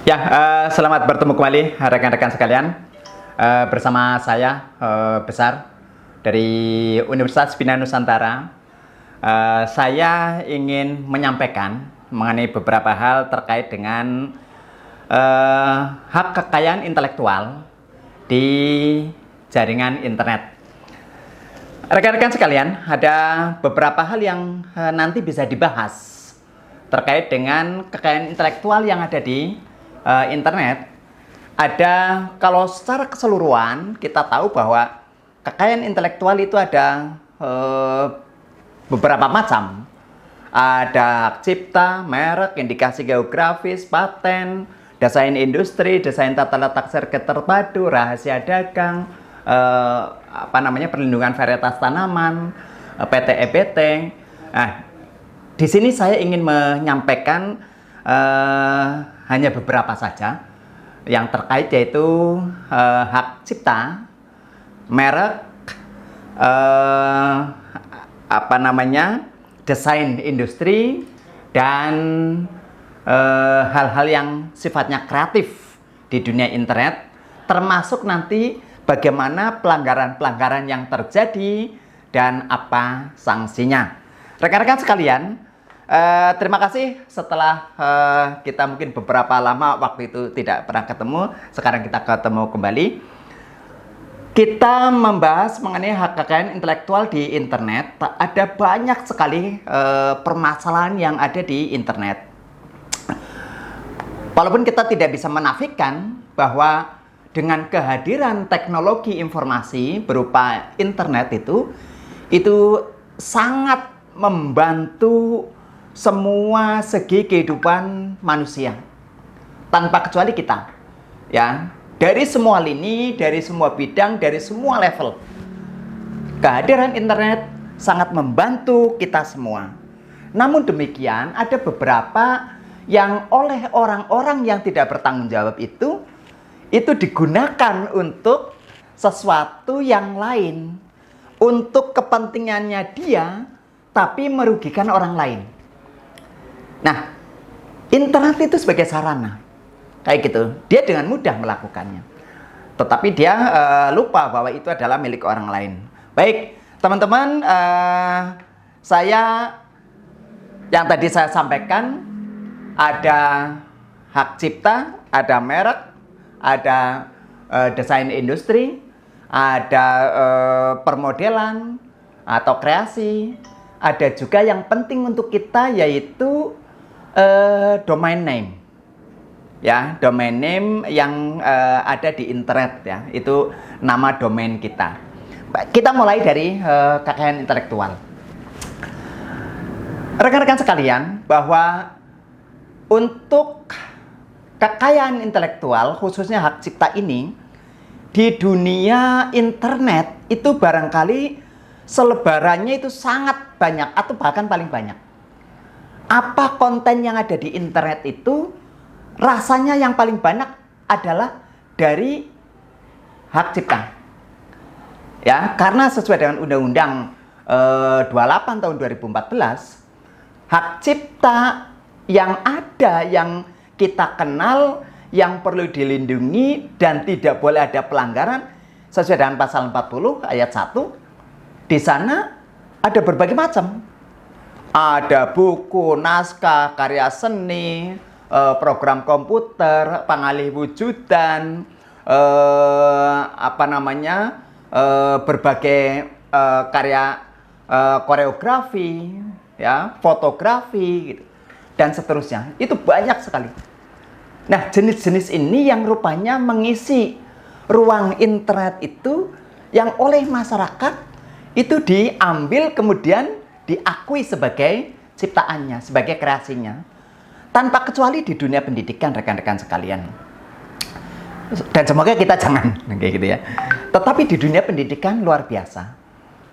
Ya, selamat bertemu kembali rekan-rekan sekalian. Bersama saya Besar dari Universitas Bina Nusantara. Saya ingin menyampaikan mengenai beberapa hal terkait dengan hak kekayaan intelektual di jaringan internet. Rekan-rekan sekalian, ada beberapa hal yang nanti bisa dibahas terkait dengan kekayaan intelektual yang ada di internet. Ada, kalau secara keseluruhan kita tahu bahwa kekayaan intelektual itu ada beberapa macam. Ada hak cipta, merek, indikasi geografis, paten, desain industri, desain tata letak sirkuit terpadu, rahasia dagang, perlindungan varietas tanaman, PT EBT. Nah, di sini saya ingin menyampaikan hanya beberapa saja yang terkait, yaitu hak cipta, merek, desain industri, dan hal-hal yang sifatnya kreatif di dunia internet, termasuk nanti bagaimana pelanggaran-pelanggaran yang terjadi dan apa sanksinya. Rekan-rekan sekalian, terima kasih setelah kita mungkin beberapa lama waktu itu tidak pernah ketemu, sekarang kita ketemu kembali. Kita membahas mengenai hak kekayaan intelektual di internet. Ada banyak sekali permasalahan yang ada di internet. Walaupun kita tidak bisa menafikan bahwa dengan kehadiran teknologi informasi berupa internet itu sangat membantu semua segi kehidupan manusia tanpa kecuali kita, ya, dari semua lini, dari semua bidang, dari semua level. Kehadiran internet sangat membantu kita semua. Namun demikian, ada beberapa yang oleh orang-orang yang tidak bertanggung jawab itu digunakan untuk sesuatu yang lain, untuk kepentingannya dia, tapi merugikan orang lain. Nah, internet itu sebagai sarana, kayak gitu, dia dengan mudah melakukannya. Tetapi dia lupa bahwa itu adalah milik orang lain. Baik, teman-teman, yang tadi saya sampaikan, ada hak cipta, ada merek, ada desain industri, ada permodelan atau kreasi, ada juga yang penting untuk kita, yaitu domain name, ya, domain name yang ada di internet, ya, itu nama domain kita. Kita mulai dari kekayaan intelektual. Rekan-rekan sekalian, bahwa untuk kekayaan intelektual, khususnya hak cipta ini, di dunia internet itu barangkali selebarannya itu sangat banyak atau bahkan paling banyak. Apa konten yang ada di internet itu rasanya yang paling banyak adalah dari hak cipta. Ya, karena sesuai dengan Undang-Undang 28 tahun 2014, hak cipta yang ada, yang kita kenal, yang perlu dilindungi dan tidak boleh ada pelanggaran sesuai dengan pasal 40 ayat 1. Di sana ada berbagai macam. Ada buku, naskah, karya seni, program komputer, pengalih wujudan, berbagai karya koreografi, ya, fotografi, gitu, dan seterusnya. Itu banyak sekali. Nah, jenis-jenis ini yang rupanya mengisi ruang internet itu, yang oleh masyarakat itu diambil kemudian diakui sebagai ciptaannya, sebagai kreasinya. Tanpa kecuali di dunia pendidikan, rekan-rekan sekalian. Dan semoga kita jangan kayak gitu, ya. Tetapi di dunia pendidikan luar biasa.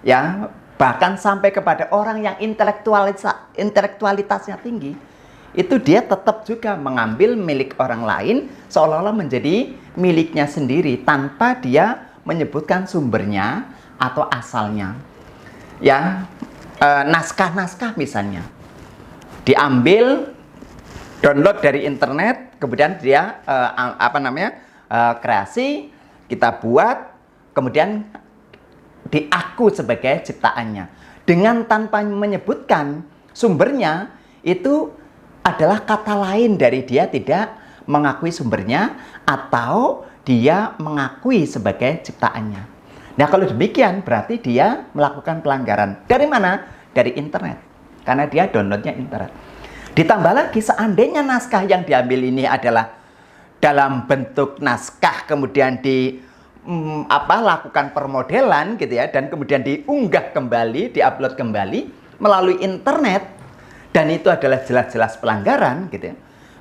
Ya, bahkan sampai kepada orang yang intelektualitasnya tinggi, itu dia tetap juga mengambil milik orang lain seolah-olah menjadi miliknya sendiri tanpa dia menyebutkan sumbernya atau asalnya. Ya, naskah-naskah misalnya diambil, download dari internet, kemudian dia kreasi, kita buat, kemudian diaku sebagai ciptaannya. Dengan tanpa menyebutkan sumbernya, itu adalah kata lain dari dia tidak mengakui sumbernya atau dia mengakui sebagai ciptaannya. Nah, kalau demikian berarti dia melakukan pelanggaran. Dari mana? Dari internet. Karena dia downloadnya internet. Ditambah lagi, seandainya naskah yang diambil ini adalah dalam bentuk naskah kemudian lakukan permodelan gitu ya, dan kemudian diunggah kembali, diupload kembali melalui internet, dan itu adalah jelas-jelas pelanggaran gitu ya,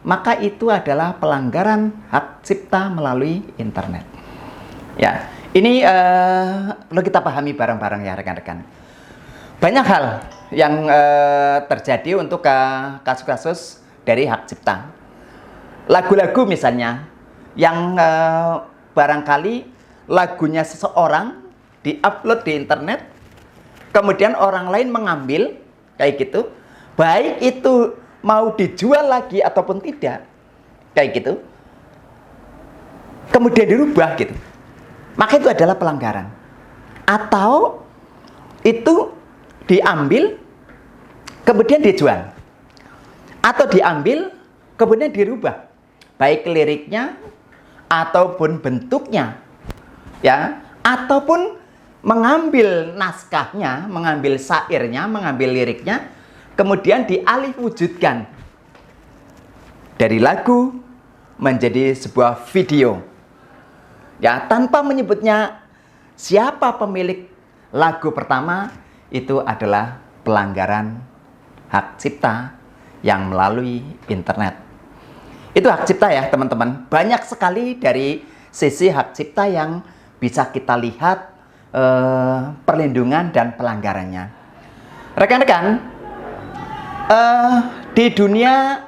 maka itu adalah pelanggaran hak cipta melalui internet. Ya, ini perlu kita pahami bareng-bareng ya rekan-rekan. Banyak hal yang terjadi untuk kasus-kasus dari hak cipta. Lagu-lagu misalnya yang barangkali lagunya seseorang diupload di internet, kemudian orang lain mengambil kayak gitu, baik itu mau dijual lagi ataupun tidak, kayak gitu, kemudian dirubah gitu, maka itu adalah pelanggaran. Atau itu diambil kemudian dijual, atau diambil kemudian dirubah, baik liriknya ataupun bentuknya, ya, ataupun mengambil naskahnya, mengambil syairnya, mengambil liriknya, kemudian dialih wujudkan dari lagu menjadi sebuah video, ya, tanpa menyebutnya siapa pemilik lagu pertama. Itu adalah pelanggaran hak cipta yang melalui internet. Itu hak cipta ya teman-teman. Banyak sekali dari sisi hak cipta yang bisa kita lihat perlindungan dan pelanggarannya. Rekan-rekan, di dunia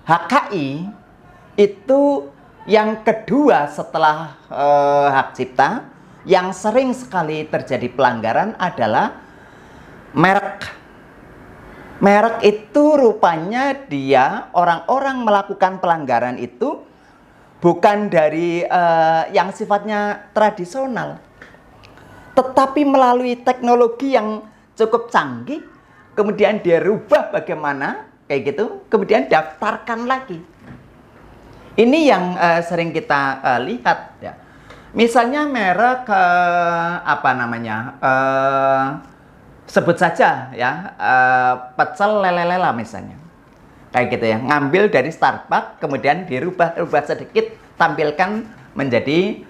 HKI itu yang kedua setelah hak cipta yang sering sekali terjadi pelanggaran adalah merek. Merek itu rupanya dia orang-orang melakukan pelanggaran itu bukan dari yang sifatnya tradisional, tetapi melalui teknologi yang cukup canggih, kemudian dia rubah bagaimana, kayak gitu, kemudian daftarkan lagi. Ini yang sering kita lihat ya. Misalnya merek sebut saja ya, pecel lele-lela misalnya, kayak gitu ya, ngambil dari Starbucks kemudian dirubah sedikit, tampilkan menjadi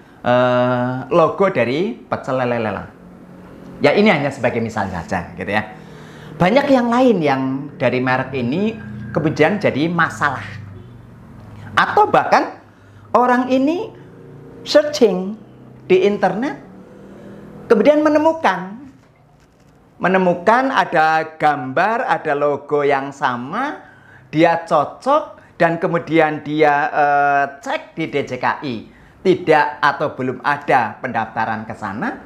logo dari pecel lele-lela. Ya, ini hanya sebagai misal saja gitu ya. Banyak yang lain yang dari merek ini kemudian jadi masalah, atau bahkan orang ini searching di internet kemudian menemukan ada gambar, ada logo yang sama, dia cocok, dan kemudian dia cek di DJKI, tidak atau belum ada pendaftaran ke sana,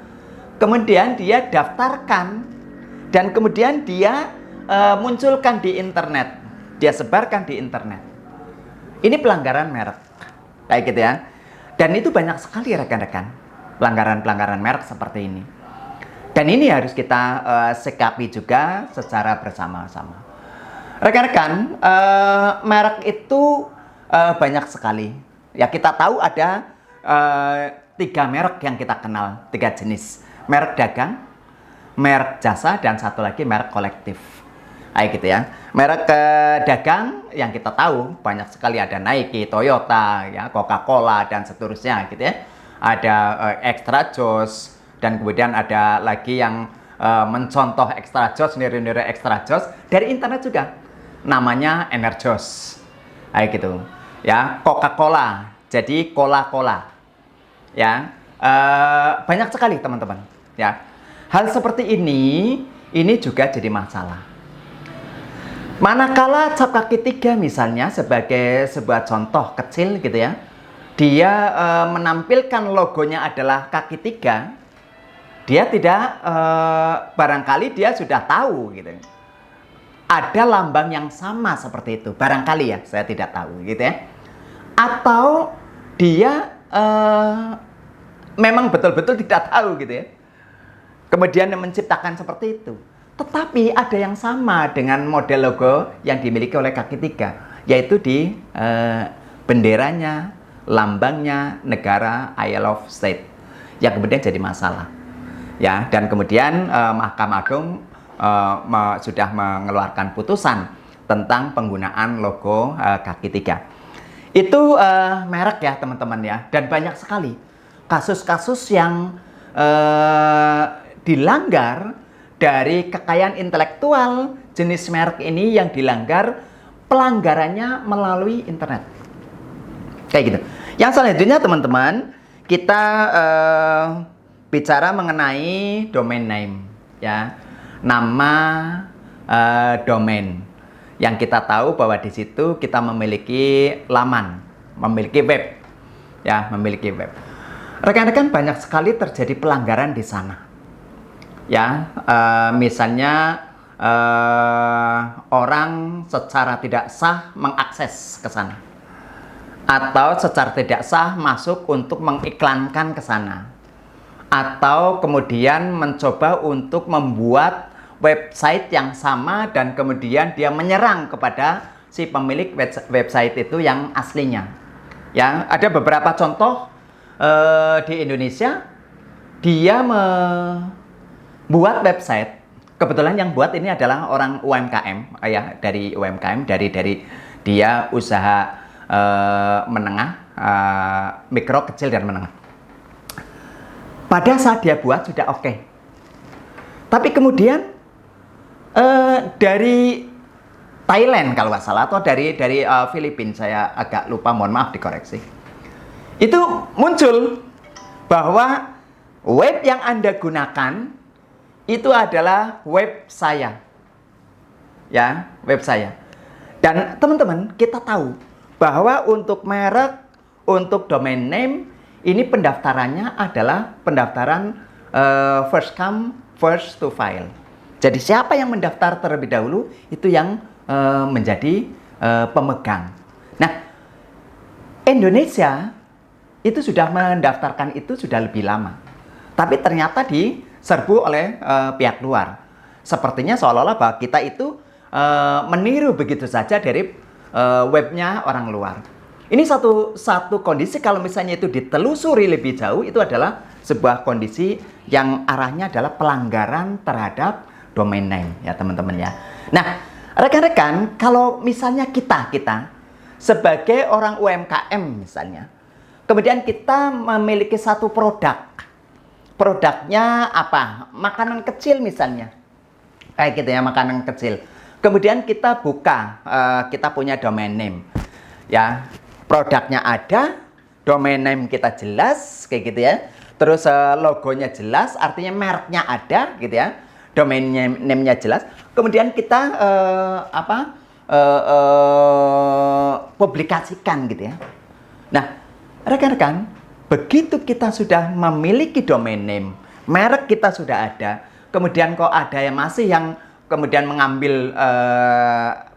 kemudian dia daftarkan, dan kemudian dia munculkan di internet, dia sebarkan di internet. Ini pelanggaran merek, kayak gitu ya. Dan itu banyak sekali rekan-rekan, pelanggaran-pelanggaran merek seperti ini. Dan ini harus kita sikapi juga secara bersama-sama. Rekan-rekan, merek itu banyak sekali. Ya, kita tahu ada 3 merek yang kita kenal, 3 jenis. Merek dagang, merek jasa, dan satu lagi merek kolektif. Kayak gitu ya. Merek dagang yang kita tahu banyak sekali, ada Nike, Toyota, ya, Coca-Cola, dan seterusnya gitu ya. Ada Extra Joss, dan kemudian ada lagi yang mencontoh Extra Joss, niru-niru Extra Joss dari internet juga. Namanya Enerjos. Kayak gitu. Ya, Coca-Cola jadi Cola-Cola. Ya. Banyak sekali teman-teman, ya. Hal seperti ini juga jadi masalah. Manakala cap kaki 3 misalnya sebagai sebuah contoh kecil gitu ya, dia menampilkan logonya adalah kaki 3, dia tidak, barangkali dia sudah tahu gitu, ada lambang yang sama seperti itu, barangkali ya, saya tidak tahu gitu ya. atau dia memang betul-betul tidak tahu gitu ya, kemudian menciptakan seperti itu. Tetapi ada yang sama dengan model logo yang dimiliki oleh kaki tiga, yaitu di benderanya, lambangnya negara Isle of State, yang kemudian jadi masalah. Ya, dan kemudian Mahkamah Agung sudah mengeluarkan putusan tentang penggunaan logo kaki tiga. Itu merek ya teman-teman ya, dan banyak sekali kasus-kasus yang dilanggar dari kekayaan intelektual jenis merek ini, yang dilanggar pelanggarannya melalui internet. Kayak gitu. Yang selanjutnya teman-teman, kita bicara mengenai domain name ya. Nama domain. Yang kita tahu bahwa di situ kita memiliki laman, memiliki web. Ya, memiliki web. Rekan-rekan, banyak sekali terjadi pelanggaran di sana. Ya, misalnya orang secara tidak sah mengakses ke sana, atau secara tidak sah masuk untuk mengiklankan ke sana, atau kemudian mencoba untuk membuat website yang sama dan kemudian dia menyerang kepada si pemilik website itu yang aslinya. Ya, ada beberapa contoh di Indonesia, dia membuat website. Kebetulan yang buat ini adalah orang UMKM, ya, dari UMKM, dari dia usaha menengah, mikro, kecil dan menengah. Pada saat dia buat sudah oke. Tapi kemudian dari Thailand kalau nggak salah, atau dari Filipina, saya agak lupa, mohon maaf dikoreksi. Itu muncul bahwa web yang Anda gunakan itu adalah web saya. Ya, web saya. Dan teman-teman, kita tahu bahwa untuk merek, untuk domain name, ini pendaftarannya adalah pendaftaran first come, first to file. Jadi siapa yang mendaftar terlebih dahulu, itu yang menjadi pemegang. Nah, Indonesia itu sudah mendaftarkan itu sudah lebih lama. Tapi ternyata diserbu oleh pihak luar. Sepertinya seolah-olah bahwa kita itu meniru begitu saja dari webnya orang luar. Ini satu kondisi, kalau misalnya itu ditelusuri lebih jauh, itu adalah sebuah kondisi yang arahnya adalah pelanggaran terhadap domain name ya teman-teman ya. Nah, rekan-rekan, kalau misalnya kita sebagai orang UMKM misalnya, kemudian kita memiliki satu produknya apa? Makanan kecil misalnya, kayak gitu ya, makanan kecil. Kemudian kita buka, kita punya domain name ya, produknya ada, domain name kita jelas kayak gitu ya, terus logonya jelas, artinya mereknya ada gitu ya, domain name-nya jelas. Kemudian kita publikasikan gitu ya. Nah, rekan-rekan, begitu kita sudah memiliki domain name, merek kita sudah ada, kemudian kok ada yang masih yang kemudian mengambil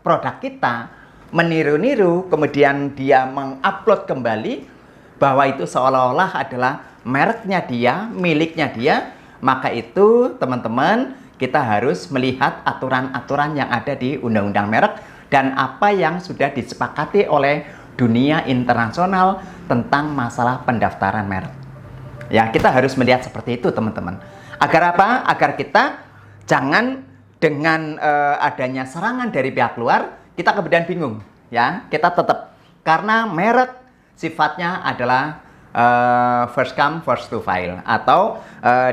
produk kita, meniru-niru, kemudian dia mengupload kembali bahwa itu seolah-olah adalah mereknya dia, miliknya dia, maka itu teman-teman, kita harus melihat aturan-aturan yang ada di Undang-Undang Merek dan apa yang sudah disepakati oleh dunia internasional tentang masalah pendaftaran merek. Ya, kita harus melihat seperti itu teman-teman. Agar apa? Agar kita jangan dengan adanya serangan dari pihak luar, kita kemudian bingung. Ya, kita tetap, karena merek sifatnya adalah first come, first to file, atau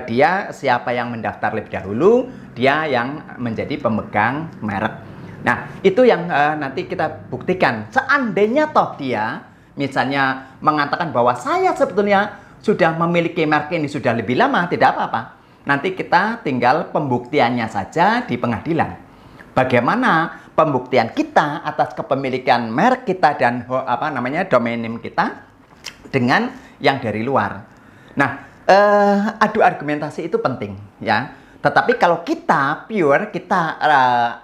dia siapa yang mendaftar lebih dahulu, dia yang menjadi pemegang merek. Nah, itu yang nanti kita buktikan. Seandainya toh dia misalnya mengatakan bahwa saya sebetulnya sudah memiliki merek ini sudah lebih lama, tidak apa-apa. Nanti kita tinggal pembuktiannya saja di pengadilan. Bagaimana pembuktian kita atas kepemilikan merek kita dan domain name kita dengan yang dari luar. Nah, adu argumentasi itu penting ya. Tetapi kalau kita pure, kita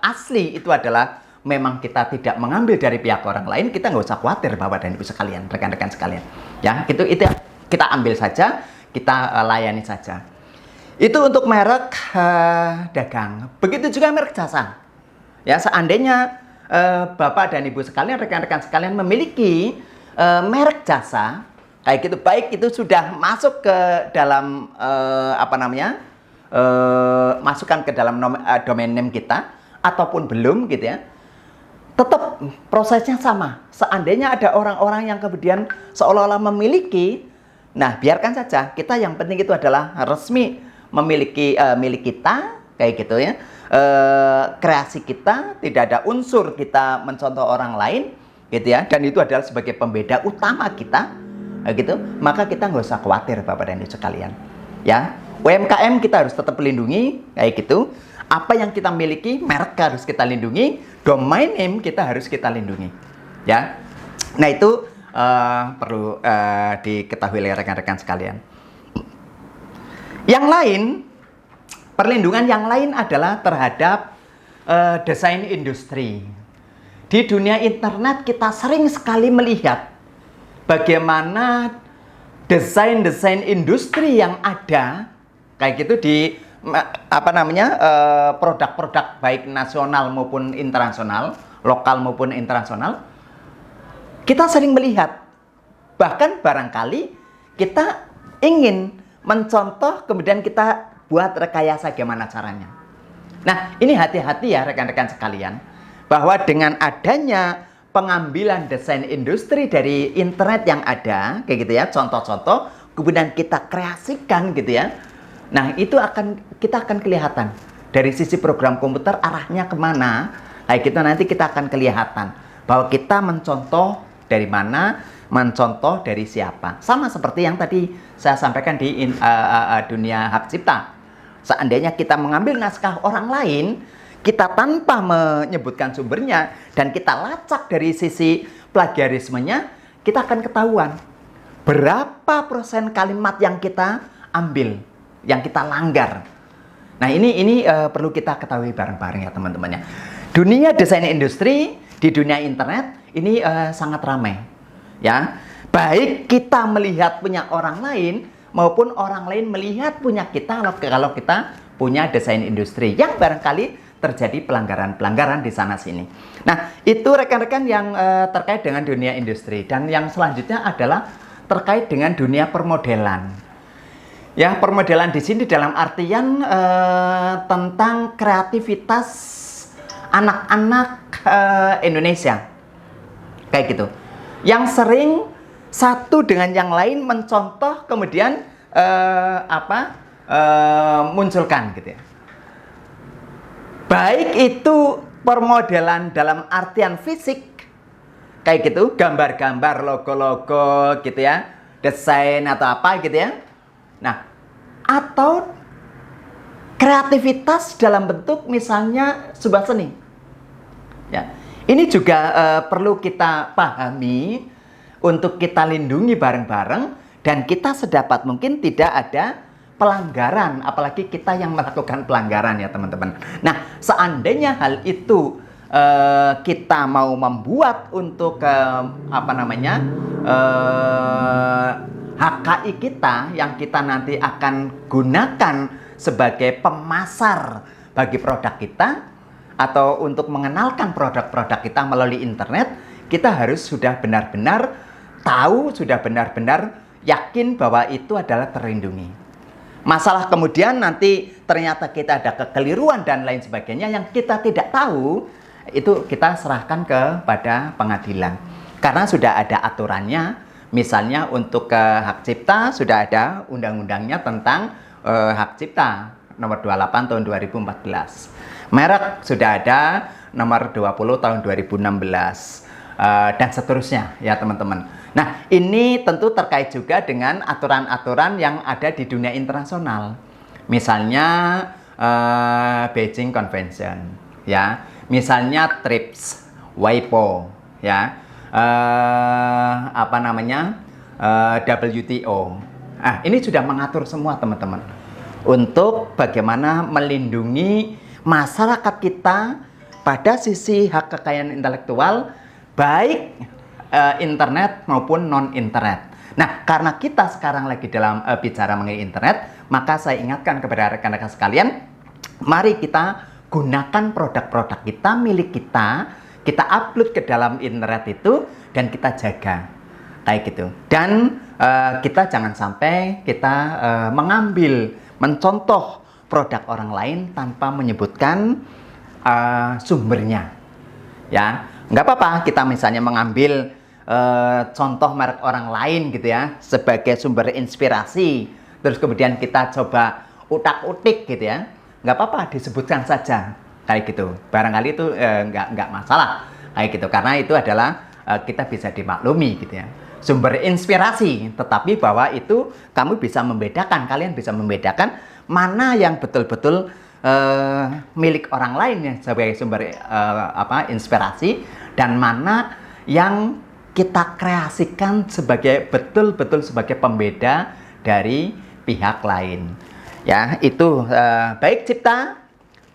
asli itu adalah memang kita tidak mengambil dari pihak orang lain, kita nggak usah khawatir Bapak dan Ibu sekalian, rekan-rekan sekalian. Ya, itu kita ambil saja, kita layani saja. Itu untuk merek dagang. Begitu juga merek jasa. Ya, seandainya Bapak dan Ibu sekalian, rekan-rekan sekalian memiliki merek jasa, kayak gitu, baik itu sudah masuk ke dalam masukkan ke dalam domain name kita ataupun belum gitu ya, tetap prosesnya sama. Seandainya ada orang-orang yang kemudian seolah-olah memiliki, nah biarkan saja. Kita yang penting itu adalah resmi memiliki milik kita, kayak gitu ya. Kreasi kita, tidak ada unsur kita mencontoh orang lain gitu ya, dan itu adalah sebagai pembeda utama kita, gitu. Maka kita nggak usah khawatir Bapak dan Ibu sekalian, ya. UMKM kita harus tetap lindungi, kayak gitu. Apa yang kita miliki, merek harus kita lindungi, domain name kita harus kita lindungi, ya. Nah itu perlu diketahui oleh rekan-rekan sekalian. Yang lain, perlindungan yang lain adalah terhadap desain industri. Di dunia internet kita sering sekali melihat bagaimana desain-desain industri yang ada kayak gitu di produk-produk baik nasional maupun internasional, lokal maupun internasional. Kita sering melihat, bahkan barangkali kita ingin mencontoh kemudian kita buat rekayasa gimana caranya. Nah, ini hati-hati ya rekan-rekan sekalian, bahwa dengan adanya pengambilan desain industri dari internet yang ada, kayak gitu ya, contoh-contoh, kemudian kita kreasikan gitu ya. Nah, itu kita akan kelihatan dari sisi program komputer arahnya kemana. Kayak gitu nanti kita akan kelihatan bahwa kita mencontoh dari mana, mencontoh dari siapa. Sama seperti yang tadi saya sampaikan di dunia hak cipta. Seandainya kita mengambil naskah orang lain, kita tanpa menyebutkan sumbernya, dan kita lacak dari sisi plagiarismenya, kita akan ketahuan berapa persen kalimat yang kita ambil, yang kita langgar. Nah ini perlu kita ketahui bareng-bareng ya teman-teman ya. Dunia desain industri di dunia internet ini sangat ramai ya. Baik kita melihat punya orang lain maupun orang lain melihat punya kita kalau kita punya desain industri yang barangkali terjadi pelanggaran-pelanggaran di sana sini. Nah, itu rekan-rekan yang terkait dengan dunia industri, dan yang selanjutnya adalah terkait dengan dunia permodelan. Ya, permodelan di sini dalam artian tentang kreativitas anak-anak Indonesia. Kayak gitu. Yang sering satu dengan yang lain mencontoh kemudian munculkan gitu ya. Baik itu permodelan dalam artian fisik, kayak gitu, gambar-gambar, logo-logo gitu ya, desain atau apa gitu ya. Nah, atau kreativitas dalam bentuk misalnya sebuah seni. Ya, ini juga perlu kita pahami untuk kita lindungi bareng-bareng, dan kita sedapat mungkin tidak ada pelanggaran, apalagi kita yang melakukan pelanggaran ya teman-teman. Nah, seandainya hal itu kita mau membuat untuk HKI kita yang kita nanti akan gunakan sebagai pemasar bagi produk kita, atau untuk mengenalkan produk-produk kita melalui internet, kita harus sudah benar-benar tahu, sudah benar-benar yakin bahwa itu adalah terlindungi. Masalah kemudian nanti ternyata kita ada kekeliruan dan lain sebagainya yang kita tidak tahu, itu kita serahkan kepada pengadilan. Karena sudah ada aturannya, misalnya untuk hak cipta sudah ada undang-undangnya tentang hak cipta nomor 28 tahun 2014. Merek sudah ada nomor 20 tahun 2016. Dan seterusnya ya teman-teman. Nah, ini tentu terkait juga dengan aturan-aturan yang ada di dunia internasional. Misalnya Beijing Convention, ya. Misalnya TRIPS, WIPO, ya. WTO. Ini sudah mengatur semua teman-teman. Untuk bagaimana melindungi masyarakat kita pada sisi hak kekayaan intelektual, baik internet maupun non-internet. Nah, karena kita sekarang lagi dalam bicara mengenai internet, maka saya ingatkan kepada rekan-rekan sekalian, mari kita gunakan produk-produk kita, milik kita upload ke dalam internet itu, dan kita jaga. Kayak gitu. Dan kita jangan sampai kita mencontoh produk orang lain tanpa menyebutkan sumbernya. Ya, nggak apa-apa kita misalnya mengambil contoh merek orang lain gitu ya sebagai sumber inspirasi, terus kemudian kita coba utak-utik gitu ya, nggak apa-apa disebutkan saja kayak gitu, barangkali itu nggak masalah kayak gitu, karena itu adalah kita bisa dimaklumi gitu ya, sumber inspirasi, tetapi bahwa itu kamu bisa membedakan, kalian bisa membedakan mana yang betul-betul milik orang lain ya sebagai sumber inspirasi, dan mana yang kita kreasikan sebagai betul-betul sebagai pembeda dari pihak lain. Ya, itu baik cipta,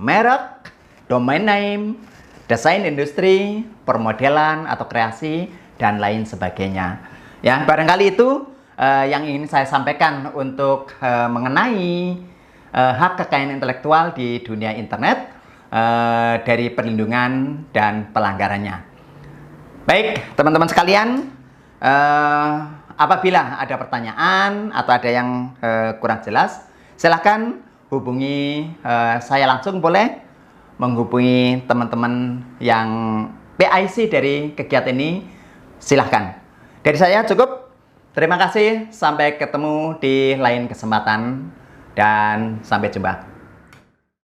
merek, domain name, desain industri, permodelan atau kreasi, dan lain sebagainya. Ya, barangkali itu yang ingin saya sampaikan untuk mengenai hak kekayaan intelektual di dunia internet, dari perlindungan dan pelanggarannya. Baik, teman-teman sekalian, apabila ada pertanyaan atau ada yang kurang jelas, silahkan hubungi saya langsung, boleh menghubungi teman-teman yang PIC dari kegiatan ini, silahkan. Dari saya cukup, terima kasih, sampai ketemu di lain kesempatan, dan sampai jumpa.